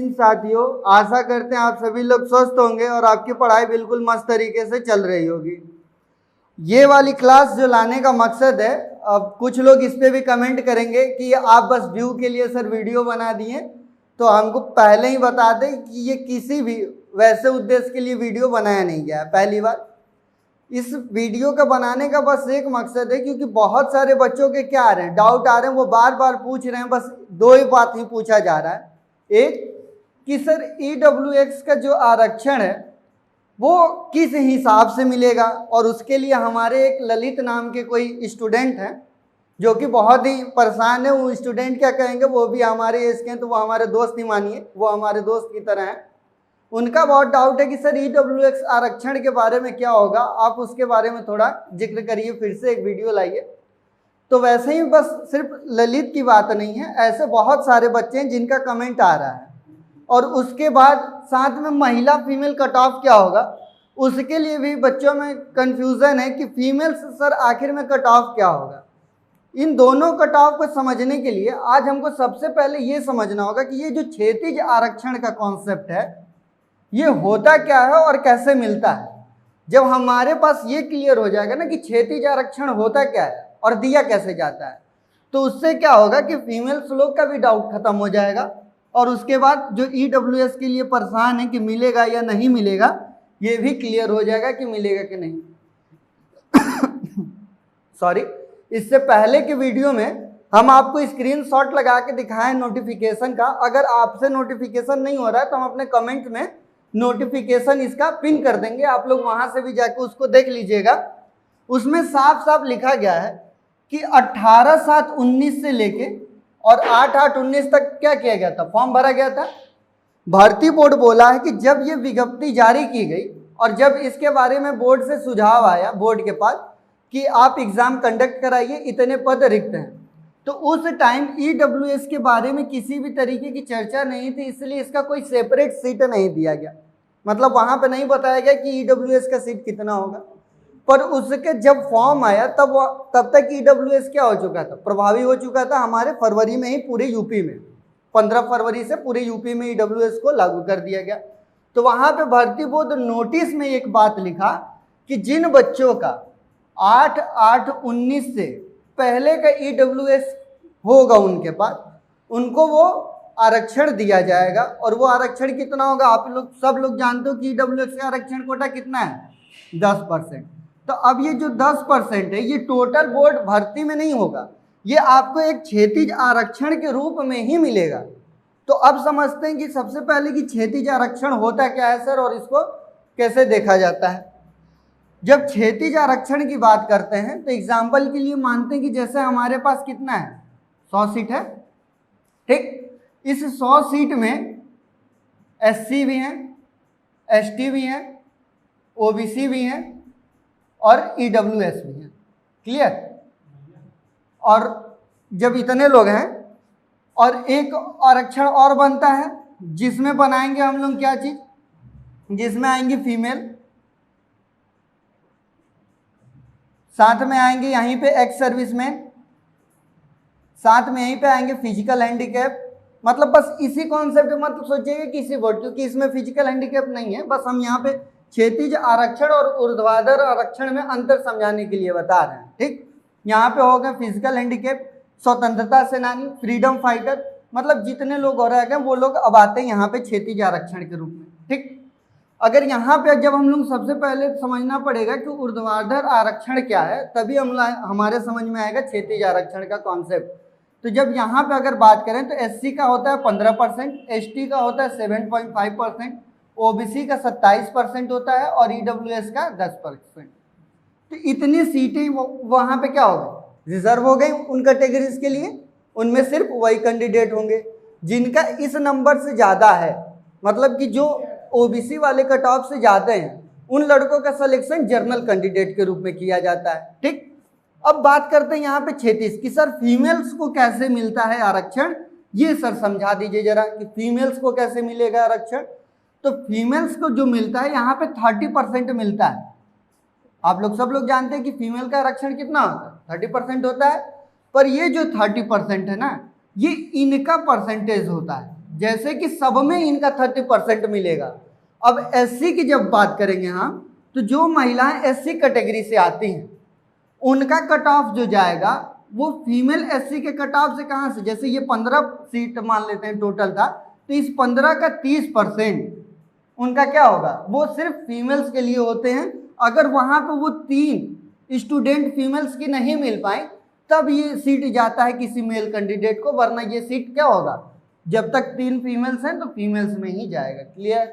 दिन साथियों, आशा करते हैं आप सभी लोग स्वस्थ होंगे और आपकी पढ़ाई बिल्कुल मस्त तरीके से चल रही होगी। ये वाली क्लास जो लाने का मकसद है, अब कुछ लोग इस पे भी कमेंट करेंगे कि आप बस व्यू के लिए सर वीडियो बना दिए, तो हमको पहले ही बता दें कि ये किसी भी वैसे उद्देश्य के लिए वीडियो बनाया नहीं गया है। पहली बात, इस वीडियो का बनाने का बस एक मकसद है, क्योंकि बहुत सारे बच्चों के क्या आ रहे हैं, डाउट आ रहे हैं, वो बार बार पूछ रहे हैं, बस दो ही बात ही पूछा जा रहा है। एक कि सर EWX का जो आरक्षण है वो किस हिसाब से मिलेगा, और उसके लिए हमारे एक ललित नाम के कोई स्टूडेंट हैं जो कि बहुत ही परेशान है। वो स्टूडेंट क्या कहेंगे, वो भी हमारे एज के हैं, तो वो हमारे दोस्त ही मानिए, वो हमारे दोस्त की तरह हैं। उनका बहुत डाउट है कि सर EWX आरक्षण के बारे में क्या होगा, आप उसके बारे में थोड़ा जिक्र करिए, फिर से एक वीडियो लाइए। तो वैसे ही बस सिर्फ ललित की बात नहीं है, ऐसे बहुत सारे बच्चे हैं जिनका कमेंट आ रहा है। और उसके बाद साथ में महिला फीमेल कट ऑफ क्या होगा, उसके लिए भी बच्चों में कन्फ्यूज़न है कि फीमेल सर आखिर में कट ऑफ क्या होगा। इन दोनों कट ऑफ को समझने के लिए आज हमको सबसे पहले ये समझना होगा कि ये जो क्षैतिज आरक्षण का कॉन्सेप्ट है ये होता क्या है और कैसे मिलता है। जब हमारे पास ये क्लियर हो जाएगा ना कि क्षैतिज आरक्षण होता क्या है और दिया कैसे जाता है, तो उससे क्या होगा कि फीमेल्स लोग का भी डाउट खत्म हो जाएगा। और उसके बाद जो EWS के लिए परेशान है कि मिलेगा या नहीं मिलेगा, ये भी क्लियर हो जाएगा कि मिलेगा कि नहीं। सॉरी, इससे पहले के वीडियो में हम आपको स्क्रीनशॉट लगा के दिखाएं नोटिफिकेशन का। अगर आपसे नोटिफिकेशन नहीं हो रहा है तो हम अपने कमेंट में नोटिफिकेशन इसका पिन कर देंगे, आप लोग वहां से भी जाके उसको देख लीजिएगा। उसमें साफ साफ लिखा गया है कि 18/7/19 से लेके और 8/8/19 तक क्या किया गया था, फॉर्म भरा गया था। भर्ती बोर्ड बोला है कि जब ये विज्ञप्ति जारी की गई और जब इसके बारे में बोर्ड से सुझाव आया बोर्ड के पास कि आप एग्जाम कंडक्ट कराइए, इतने पद रिक्त हैं, तो उस टाइम EWS के बारे में किसी भी तरीके की चर्चा नहीं थी, इसलिए इसका कोई सेपरेट सीट नहीं दिया गया। मतलब वहां पे नहीं बताया गया कि EWS का सीट कितना होगा। पर उसके जब फॉर्म आया तब तक EWS क्या हो चुका था, प्रभावी हो चुका था हमारे फरवरी में ही पूरे यूपी में। 15 फरवरी से पूरे यूपी में EWS को लागू कर दिया गया। तो वहां पे भर्ती बोर्ड नोटिस में एक बात लिखा कि जिन बच्चों का 8/8/19 से पहले का EWS होगा उनके पास, उनको वो आरक्षण दिया जाएगा। और वो आरक्षण कितना होगा, आप लोग सब लोग जानते हो कि EWS का आरक्षण कोटा कितना है, 10%। तो अब ये जो 10% है ये टोटल बोर्ड भर्ती में नहीं होगा, ये आपको एक क्षैतिज आरक्षण के रूप में ही मिलेगा। तो अब समझते हैं कि सबसे पहले कि क्षैतिज आरक्षण होता क्या है सर, और इसको कैसे देखा जाता है। जब क्षैतिज आरक्षण की बात करते हैं तो एग्जाम्पल के लिए मानते हैं कि जैसे हमारे पास कितना है, 100 सीट है, ठीक। इस 100 सीट में SC भी हैं, ST भी हैं, OBC भी हैं और EWS भी हैं। क्लियर। और जब इतने लोग हैं और एक आरक्षण और बनता है जिसमें बनाएंगे हम लोग क्या चीज, जिसमें आएंगे फीमेल, साथ में आएंगे यहीं पे एक्स सर्विसमैन, साथ में यहीं पे आएंगे फिजिकल हैंडीकैप। मतलब बस इसी कॉन्सेप्ट में मत सोचिएगा किसी वर्ड, क्योंकि इसमें फिजिकल हैंडीकैप नहीं है। बस हम यहाँ पे क्षैतिज आरक्षण और ऊर्ध्वाधर आरक्षण में अंतर समझाने के लिए बता रहे हैं, ठीक। यहाँ पे हो गए फिजिकल हैंडीकैप, स्वतंत्रता सेनानी, फ्रीडम फाइटर, मतलब जितने लोग हो रहे हैं वो लोग अब आते हैं यहाँ पे क्षैतिज आरक्षण के रूप में, ठीक। अगर यहाँ पे जब हम लोग सबसे पहले समझना पड़ेगा कि ऊर्ध्वाधर आरक्षण क्या है, तभी हमारे समझ में आएगा क्षैतिज आरक्षण का कॉन्सेप्ट। तो जब यहाँ पे अगर बात करें तो SC का होता है 15%, ST का होता है 7.5%, OBC का 27% होता है और EWS का 10%। तो इतनी सीटें वहाँ पे क्या होगा, रिजर्व हो गई उन कैटेगरीज के लिए। उनमें सिर्फ वही कैंडिडेट होंगे जिनका इस नंबर से ज़्यादा है, मतलब कि जो OBC वाले कट ऑफ से ज़्यादा हैं, उन लड़कों का सिलेक्शन जनरल कैंडिडेट के रूप में किया जाता है, ठीक। अब बात करते हैं यहाँ पे 36 की सर फीमेल्स को कैसे मिलता है आरक्षण, ये सर समझा दीजिए जरा कि फीमेल्स को कैसे मिलेगा आरक्षण। तो फीमेल्स को जो मिलता है यहाँ पे 30% मिलता है। आप लोग सब लोग जानते हैं कि फीमेल का आरक्षण कितना होता है, 30% होता है। पर ये जो 30% है ना, ये इनका परसेंटेज होता है, जैसे कि सब में इनका 30% मिलेगा। अब एससी की जब बात करेंगे हम, तो जो महिलाएं एससी कैटेगरी से आती हैं उनका कट ऑफ जो जाएगा वो फीमेल एससी के कट ऑफ से कहाँ से, जैसे ये 15 सीट मान लेते हैं टोटल था, तो इस 15 का 30% उनका क्या होगा, वो सिर्फ फीमेल्स के लिए होते हैं। अगर वहाँ पे वो 3 स्टूडेंट फीमेल्स की नहीं मिल पाए तब ये सीट जाता है किसी मेल कैंडिडेट को, वरना ये सीट क्या होगा, जब तक 3 फीमेल्स हैं तो फीमेल्स में ही जाएगा। क्लियर।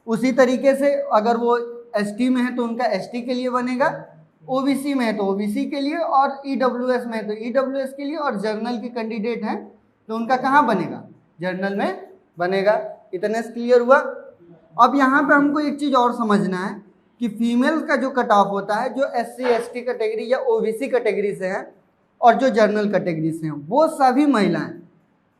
उसी तरीके से अगर वो एसटी में है तो उनका एसटी के लिए बनेगा, ओबीसी में है तो ओबीसी के लिए, और ईडब्ल्यूएस में है तो ईडब्ल्यूएस के लिए, और जर्नल के कैंडिडेट हैं तो उनका कहाँ बनेगा, जर्नल में बनेगा। इतने से क्लियर हुआ। अब यहाँ पे हमको एक चीज़ और समझना है कि फीमेल का जो कट ऑफ होता है, जो एससी एसटी कैटेगरी या ओबीसी कैटेगरी से हैं और जो जर्नल कैटेगरी से हैं, वो सभी महिलाएं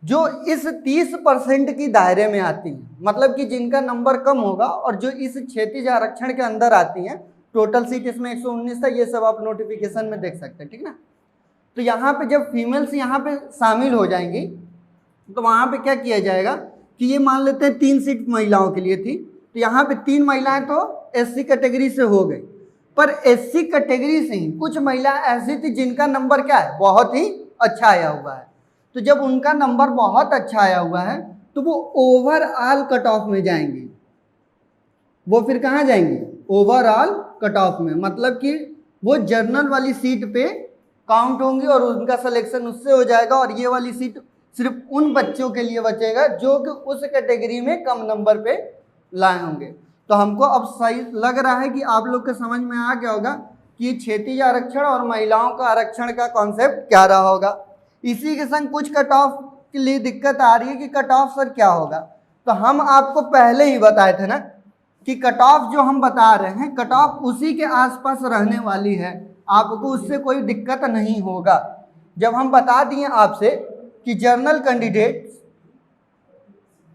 जो इस 30% की दायरे में आती हैं, मतलब कि जिनका नंबर कम होगा और जो इस क्षैतिज आरक्षण के अंदर आती हैं, टोटल सीट इसमें 119 था, ये सब आप नोटिफिकेशन में देख सकते हैं, ठीक ना। तो यहाँ पे जब फीमेल्स यहाँ पे शामिल हो जाएंगी तो वहाँ पे क्या किया जाएगा कि ये मान लेते हैं 3 सीट महिलाओं के लिए थी, तो यहाँ पे 3 महिलाएं तो एससी कैटेगरी से हो गई, पर एससी कैटेगरी से ही कुछ महिलाएं ऐसी थी जिनका नंबर क्या है, बहुत ही अच्छा आया हुआ है। तो जब उनका नंबर बहुत अच्छा आया हुआ है तो वो ओवरऑल कट ऑफ में जाएंगी। वो फिर कहाँ जाएंगी, ओवरऑल कट ऑफ में, मतलब कि वो जर्नल वाली सीट पे काउंट होंगी और उनका सिलेक्शन उससे हो जाएगा, और ये वाली सीट सिर्फ उन बच्चों के लिए बचेगा जो कि उस कैटेगरी में कम नंबर पे लाए होंगे। तो हमको अब सही लग रहा है कि आप लोग के समझ में आ गया होगा कि क्षैतिज आरक्षण और महिलाओं का आरक्षण का कॉन्सेप्ट क्या रहा होगा। इसी के संग कुछ कट ऑफ के लिए दिक्कत आ रही है कि कट ऑफ सर क्या होगा, तो हम आपको पहले ही बताए थे ना कि कट ऑफ जो हम बता रहे हैं, कट ऑफ उसी के आसपास रहने वाली है, आपको उससे कोई दिक्कत नहीं होगा। जब हम बता दिए आपसे कि जर्नल कैंडिडेट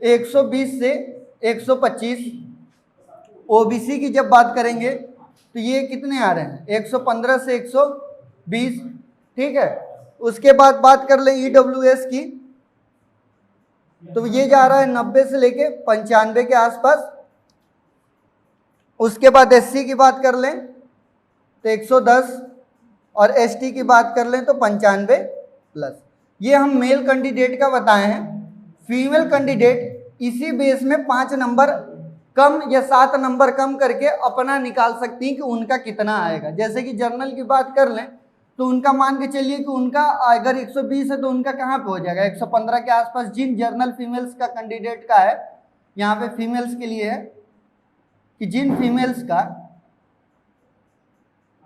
120 से 125, ओबीसी की जब बात करेंगे तो ये कितने आ रहे हैं, 115 से 120, ठीक है। उसके बाद बात कर लें ईडब्ल्यूएस की, तो ये जा रहा है 90 से लेके 95 के आसपास। उसके बाद एससी की बात कर लें तो 110, और एसटी की बात कर लें तो 95+। ये हम मेल कैंडिडेट का बताए हैं। फीमेल कैंडिडेट इसी बेस में 5 नंबर कम या 7 नंबर कम करके अपना निकाल सकती हैं कि उनका कितना आएगा। जैसे कि जर्नल की बात कर लें तो उनका मान के चलिए कि उनका अगर 120 है तो उनका कहाँ पे हो जाएगा, 115 के आसपास। जिन जर्नल फीमेल्स का कैंडिडेट का है, यहाँ पे फीमेल्स के लिए है कि जिन फीमेल्स का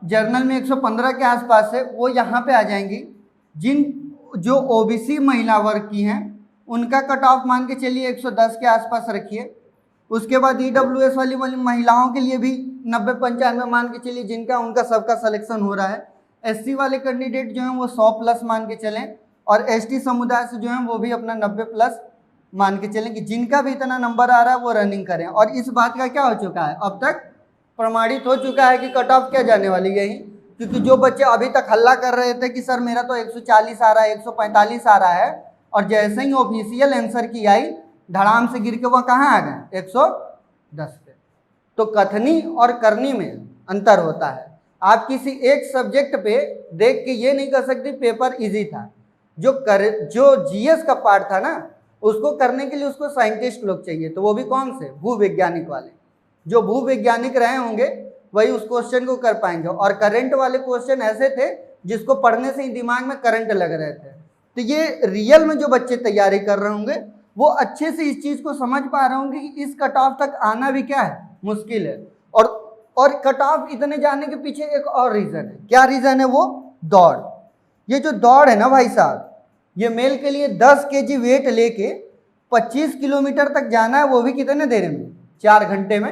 जर्नल में 115 के आसपास है वो यहाँ पे आ जाएंगी। जिन जो ओबीसी महिला वर्ग की हैं उनका कट ऑफ मान के चलिए 110 के आसपास रखिए। उसके बाद ईडब्ल्यूएस वाली महिलाओं के लिए भी 90-95 मान के चलिए, जिनका उनका सबका सिलेक्शन हो रहा है। एससी वाले कैंडिडेट जो हैं वो 100+ मान के चलें, और एसटी समुदाय से जो हैं वो भी अपना 90+ मान के चलें कि जिनका भी इतना नंबर आ रहा है वो रनिंग करें। और इस बात का क्या हो चुका है, अब तक प्रमाणित हो चुका है कि कट ऑफ क्या जाने वाली है, क्योंकि जो बच्चे अभी तक हल्ला कर रहे थे कि सर मेरा तो 140 आ रहा है, 145 आ रहा है, और जैसे ही ऑफिशियल आंसर की आई धड़ाम से गिर के वह कहाँ आ गए, 110 पे। तो कथनी और करनी में अंतर होता है। आप किसी एक सब्जेक्ट पे देख के ये नहीं कर सकते पेपर इजी था। जो जीएस का पार्ट था ना, उसको करने के लिए उसको साइंटिस्ट लोग चाहिए, तो वो भी कौन से, भूवैज्ञानिक वाले। जो भूवैज्ञानिक रहे होंगे वही उस क्वेश्चन को कर पाएंगे। और करंट वाले क्वेश्चन ऐसे थे जिसको पढ़ने से ही दिमाग में करंट लग रहे थे। तो ये रियल में जो बच्चे तैयारी कर रहे होंगे वो अच्छे से इस चीज़ को समझ पा रहे होंगे कि इस कट ऑफ तक आना भी क्या है, मुश्किल है। और कट ऑफ इतने जाने के पीछे एक और रीज़न है। क्या रीज़न है, वो दौड़। ये जो दौड़ है ना भाई साहब, ये मेल के लिए 10 kg वेट लेके 25 किलोमीटर तक जाना है, वो भी कितने देर में, 4 घंटे में।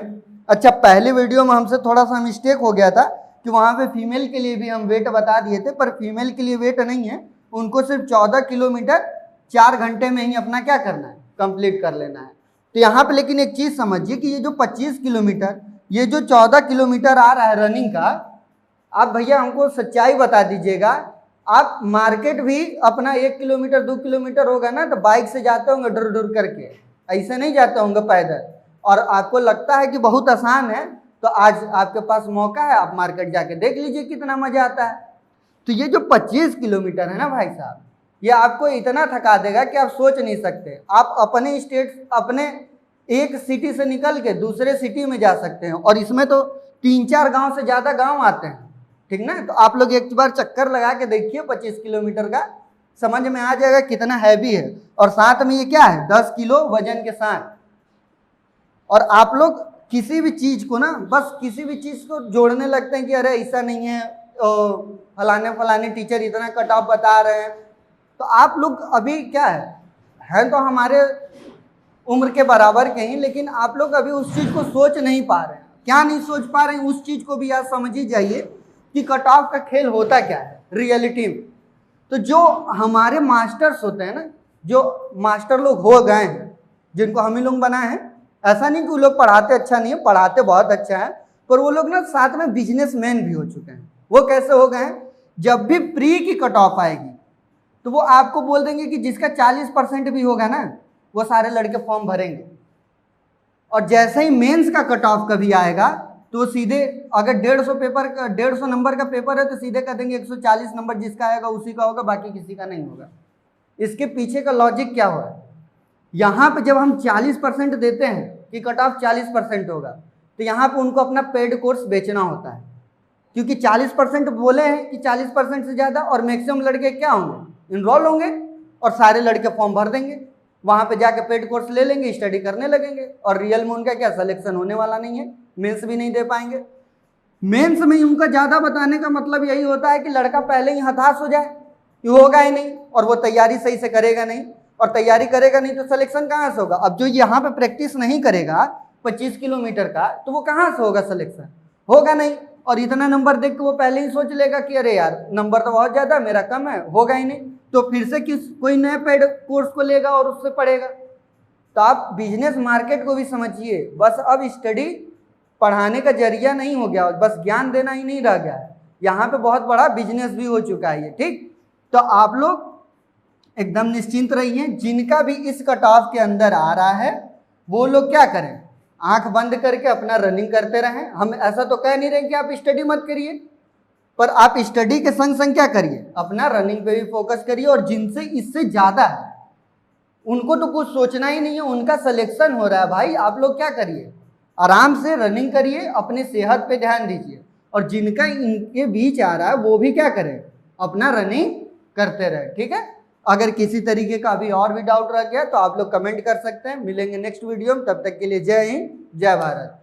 अच्छा, पहले वीडियो में हमसे थोड़ा सा मिस्टेक हो गया था कि वहाँ पे फीमेल के लिए भी हम वेट बता दिए थे, पर फीमेल के लिए वेट नहीं है, उनको सिर्फ 14 किलोमीटर 4 घंटे में ही अपना क्या करना है, कंप्लीट कर लेना है। तो यहाँ पे लेकिन एक चीज़ समझिए कि ये जो 25 किलोमीटर, ये जो 14 किलोमीटर आ रहा है रनिंग का, आप भैया हमको सच्चाई बता दीजिएगा। आप मार्केट भी अपना 1 किलोमीटर 2 किलोमीटर होगा ना तो बाइक से जाते होंगे डर डर करके, ऐसे नहीं जाते होंगे पैदल, और आपको लगता है कि बहुत आसान है, तो आज आपके पास मौका है, आप मार्केट जाके देख लीजिए कितना मजा आता है। तो ये जो 25 किलोमीटर है ना भाई साहब, ये आपको इतना थका देगा कि आप सोच नहीं सकते। आप अपने स्टेट, अपने एक सिटी से निकल के दूसरे सिटी में जा सकते हैं, और इसमें तो 3-4 गांव से ज़्यादा गांव आते हैं, ठीक ना। तो आप लोग एक बार चक्कर लगा के देखिए 25 किलोमीटर का, समझ में आ जाएगा कितना हैवी है। और साथ में ये क्या है, 10 किलो वजन के साथ। और आप लोग किसी भी चीज़ को ना, बस किसी भी चीज़ को जोड़ने लगते हैं कि अरे ऐसा नहीं है, फलाने फलाने टीचर इतना कट ऑफ बता रहे हैं। तो आप लोग अभी क्या है तो हमारे उम्र के बराबर के ही, लेकिन आप लोग अभी उस चीज़ को सोच नहीं पा रहे हैं। क्या नहीं सोच पा रहे हैं, उस चीज़ को भी आप समझ ही जाइए कि कट ऑफ का खेल होता क्या है रियलिटी में। तो जो हमारे मास्टर्स होते हैं ना, जो मास्टर लोग हो गए हैं, जिनको हम ही लोग बनाए हैं, ऐसा नहीं कि वो लोग पढ़ाते अच्छा नहीं है, पढ़ाते बहुत अच्छा है, पर वो लोग ना साथ में बिजनेसमैन भी हो चुके हैं। वो कैसे हो गए हैं, जब भी प्री की कट ऑफ आएगी तो वो आपको बोल देंगे कि जिसका 40% भी होगा ना, वो सारे लड़के फॉर्म भरेंगे। और जैसे ही मेंस का कट ऑफ कभी आएगा तो सीधे, अगर 150 नंबर का पेपर है तो सीधे कह देंगे 140 नंबर जिसका आएगा उसी का होगा, बाकी किसी का नहीं होगा। इसके पीछे का लॉजिक क्या हुआ, यहाँ पे जब हम 40% देते हैं कि कट ऑफ 40% होगा, तो यहाँ पे उनको अपना पेड कोर्स बेचना होता है, क्योंकि 40% बोले हैं कि 40% से ज़्यादा, और मैक्सिमम लड़के क्या होंगे, इनरोल होंगे, और सारे लड़के फॉर्म भर देंगे, वहाँ पे जाके पेड कोर्स ले लेंगे, स्टडी करने लगेंगे, और रियल में उनका क्या सिलेक्शन होने वाला नहीं है, मेंस भी नहीं दे पाएंगे। मेंस में उनका ज़्यादा बताने का मतलब यही होता है कि लड़का पहले ही हताश हो जाए कि होगा ही नहीं, और वो तैयारी सही से करेगा नहीं, और तैयारी करेगा नहीं तो सिलेक्शन कहाँ से होगा। अब जो यहाँ पे प्रैक्टिस नहीं करेगा 25 किलोमीटर का, तो वो कहाँ से होगा सिलेक्शन, होगा नहीं। और इतना नंबर देख के वो पहले ही सोच लेगा कि अरे यार नंबर तो बहुत ज़्यादा, मेरा कम है, होगा ही नहीं, तो फिर से कोई नया पेड कोर्स को लेगा और उससे पढ़ेगा। तो आप बिजनेस मार्केट को भी समझिए, बस अब स्टडी पढ़ाने का जरिया नहीं हो गया, बस ज्ञान देना ही नहीं रह गया है, यहाँ पे बहुत बड़ा बिजनेस भी हो चुका है ये, ठीक। तो आप लोग एकदम निश्चिंत रहिए, जिनका भी इस कट ऑफ के अंदर आ रहा है वो लोग क्या करें, आंख बंद करके अपना रनिंग करते रहें। हम ऐसा तो कह नहीं रहे कि आप स्टडी मत करिए, पर आप स्टडी के संग संग क्या करिए, अपना रनिंग पे भी फोकस करिए। और जिनसे इससे ज़्यादा है उनको तो कुछ सोचना ही नहीं है, उनका सिलेक्शन हो रहा है भाई, आप लोग क्या करिए, आराम से रनिंग करिए, अपने सेहत पे ध्यान दीजिए। और जिनका इनके बीच आ रहा है वो भी क्या करें, अपना रनिंग करते रहे, ठीक है। अगर किसी तरीके का अभी और भी डाउट रह गया तो आप लोग कमेंट कर सकते हैं। मिलेंगे नेक्स्ट वीडियो में, तब तक के लिए जय हिंद, जय भारत।